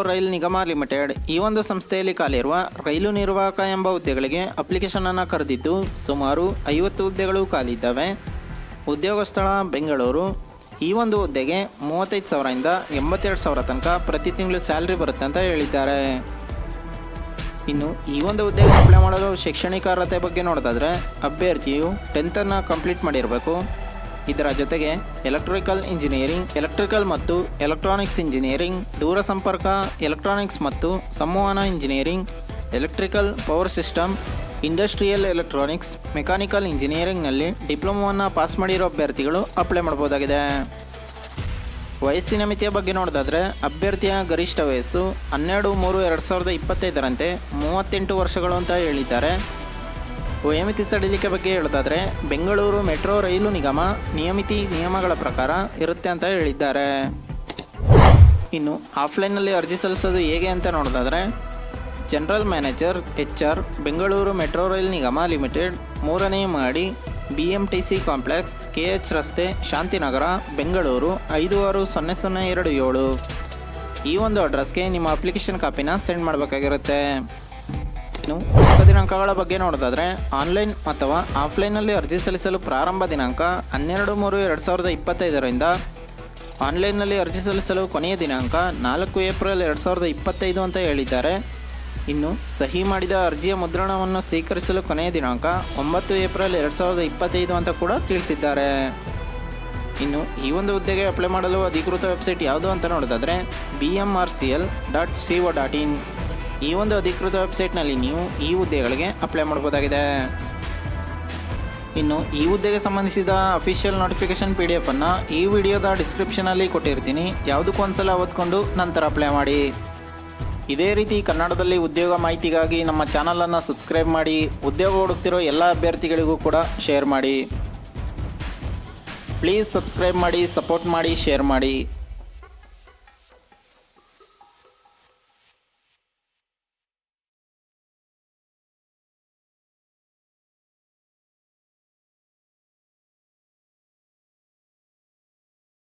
Rail ನಿಗಮ limited ಈ ಒಂದು ಸಂಸ್ಥೆಯಲ್ಲಿ ಖಾಲಿಯಿರುವ ರೈಲು ನಿರ್ವಾಹಕ ಎಂಬ ಹುದ್ದೆಗಳಿಗೆ ಅಪ್ಲಿಕೇಶನನ್ನು ಕರೆದಿದ್ದು ಸುಮಾರು 50 ಹುದ್ದೆಗಳು ಖಾಲಿ ಇದ್ದಾವೆ. ಉದ್ಯೋಗ ಸ್ಥಳ ಬೆಂಗಳೂರು. ಈ ಒಂದು ಹುದ್ದೆಗೆ 35,000ರಿಂದ 82,000 ತನಕ ಪ್ರತಿ ತಿಂಗಳು ಸ್ಯಾಲ್ರಿ ಬರುತ್ತೆ ಅಂತ ಹೇಳಿದ್ದಾರೆ. ಇನ್ನು ಈ ಒಂದು ಹುದ್ದೆಗೆ ಅಪ್ಲೈ ಮಾಡಲು ಶೈಕ್ಷಣಿಕ ಅರ್ಹತೆ ಬಗ್ಗೆ ನೋಡೋದಾದರೆ ಅಭ್ಯರ್ಥಿಯು 10th ಕಂಪ್ಲೀಟ್ ಮಾಡಿರಬೇಕು. ಇದರ ಜೊತೆಗೆ ಎಲೆಕ್ಟ್ರಿಕಲ್ ಇಂಜಿನಿಯರಿಂಗ್, ಎಲೆಕ್ಟ್ರಿಕಲ್ ಮತ್ತು ಎಲೆಕ್ಟ್ರಾನಿಕ್ಸ್ ಇಂಜಿನಿಯರಿಂಗ್, ದೂರ ಸಂಪರ್ಕ, ಎಲೆಕ್ಟ್ರಾನಿಕ್ಸ್ ಮತ್ತು ಸಂವಹನ engineering, electrical power system, industrial electronics, mechanical ಇಂಜಿನಿಯರಿಂಗ್ನಲ್ಲಿ ಡಿಪ್ಲೊಮೊವನ್ನು ಪಾಸ್ ಮಾಡಿರೋ ಅಭ್ಯರ್ಥಿಗಳು ಅಪ್ಲೈ ಮಾಡಬಹುದಾಗಿದೆ. ವಯಸ್ಸಿನ ಮಿತಿಯ ಬಗ್ಗೆ ನೋಡೋದಾದರೆ ಅಭ್ಯರ್ಥಿಯ ಗರಿಷ್ಠ ವಯಸ್ಸು 12/3/2025ರಂತೆ 38 ವರ್ಷಗಳು ಅಂತ ಹೇಳಿದ್ದಾರೆ. ವಯೋಮಿತಿ ಸಡಿಲಿಕೆ ಬಗ್ಗೆ ಹೇಳೋದಾದರೆ ಬೆಂಗಳೂರು ಮೆಟ್ರೋ ರೈಲು ನಿಗಮ ನಿಯಮಗಳ ಪ್ರಕಾರ ಇರುತ್ತೆ ಅಂತ ಹೇಳಿದ್ದಾರೆ. ಇನ್ನು ಆಫ್ಲೈನ್ನಲ್ಲಿ ಅರ್ಜಿ ಸಲ್ಲಿಸೋದು ಹೇಗೆ ಅಂತ ನೋಡೋದಾದರೆ general manager HR, Bengaluru metro rail ನಿಗಮ ಲಿಮಿಟೆಡ್, 3ನೇ ಮಹಡಿ, BMTC ಕಾಂಪ್ಲೆಕ್ಸ್, KH ರಸ್ತೆ, ಶಾಂತಿನಗರ, ಬೆಂಗಳೂರು 560027. ಈ ಒಂದು ಅಡ್ರೆಸ್ಗೆ ನಿಮ್ಮ ಅಪ್ಲಿಕೇಶನ್ ಕಾಪಿನ ಸೆಂಡ್ ಮಾಡಬೇಕಾಗಿರುತ್ತೆ. ಇನ್ನು ದಿನಾಂಕಗಳ ಬಗ್ಗೆ ನೋಡೋದಾದರೆ ಆನ್ಲೈನ್ ಅಥವಾ ಆಫ್ಲೈನ್ನಲ್ಲಿ ಅರ್ಜಿ ಸಲ್ಲಿಸಲು ಪ್ರಾರಂಭ ದಿನಾಂಕ 12/3/2025ರಿಂದ ಆನ್ಲೈನ್ನಲ್ಲಿ ಅರ್ಜಿ ಸಲ್ಲಿಸಲು ಕೊನೆಯ ದಿನಾಂಕ 4 ಏಪ್ರಿಲ್ 2025 ಅಂತ ಹೇಳಿದ್ದಾರೆ. ಇನ್ನು ಸಹಿ ಮಾಡಿದ ಅರ್ಜಿಯ ಮುದ್ರಣವನ್ನು ಸ್ವೀಕರಿಸಲು ಕೊನೆಯ ದಿನಾಂಕ 9 ಏಪ್ರಿಲ್ 2025 ಅಂತ ಕೂಡ ತಿಳಿಸಿದ್ದಾರೆ. ಇನ್ನು ಈ ಒಂದು ಹುದ್ದೆಗೆ ಅಪ್ಲೈ ಮಾಡಲು ಅಧಿಕೃತ ವೆಬ್ಸೈಟ್ ಯಾವುದು ಅಂತ ನೋಡೋದಾದರೆ bmrcl.co.in. ಈ ಒಂದು ಅಧಿಕೃತ ವೆಬ್ಸೈಟ್ನಲ್ಲಿ ನೀವು ಈ ಹುದ್ದೆಗಳಿಗೆ ಅಪ್ಲೈ ಮಾಡಬಹುದಾಗಿದೆ. ಇನ್ನು ಈ ಹುದ್ದೆಗೆ ಸಂಬಂಧಿಸಿದ ಅಫಿಷಿಯಲ್ ನೋಟಿಫಿಕೇಶನ್ PDF ಅನ್ನು ಈ ವಿಡಿಯೋದ ಡಿಸ್ಕ್ರಿಪ್ಷನಲ್ಲಿ ಕೊಟ್ಟಿರ್ತೀನಿ. ಯಾವುದಕ್ಕೂ ಒಂದ್ಸಲ ಓದ್ಕೊಂಡು ನಂತರ ಅಪ್ಲೈ ಮಾಡಿ. ಇದೇ ರೀತಿ ಕನ್ನಡದಲ್ಲಿ ಉದ್ಯೋಗ ಮಾಹಿತಿಗಾಗಿ ನಮ್ಮ ಚಾನಲನ್ನು ಸಬ್ಸ್ಕ್ರೈಬ್ ಮಾಡಿ. ಉದ್ಯೋಗ ಹುಡುಕ್ತಿರೋ ಎಲ್ಲ ಅಭ್ಯರ್ಥಿಗಳಿಗೂ ಕೂಡ ಶೇರ್ ಮಾಡಿ. ಪ್ಲೀಸ್ ಸಬ್ಸ್ಕ್ರೈಬ್ ಮಾಡಿ, ಸಪೋರ್ಟ್ ಮಾಡಿ, ಶೇರ್ ಮಾಡಿ.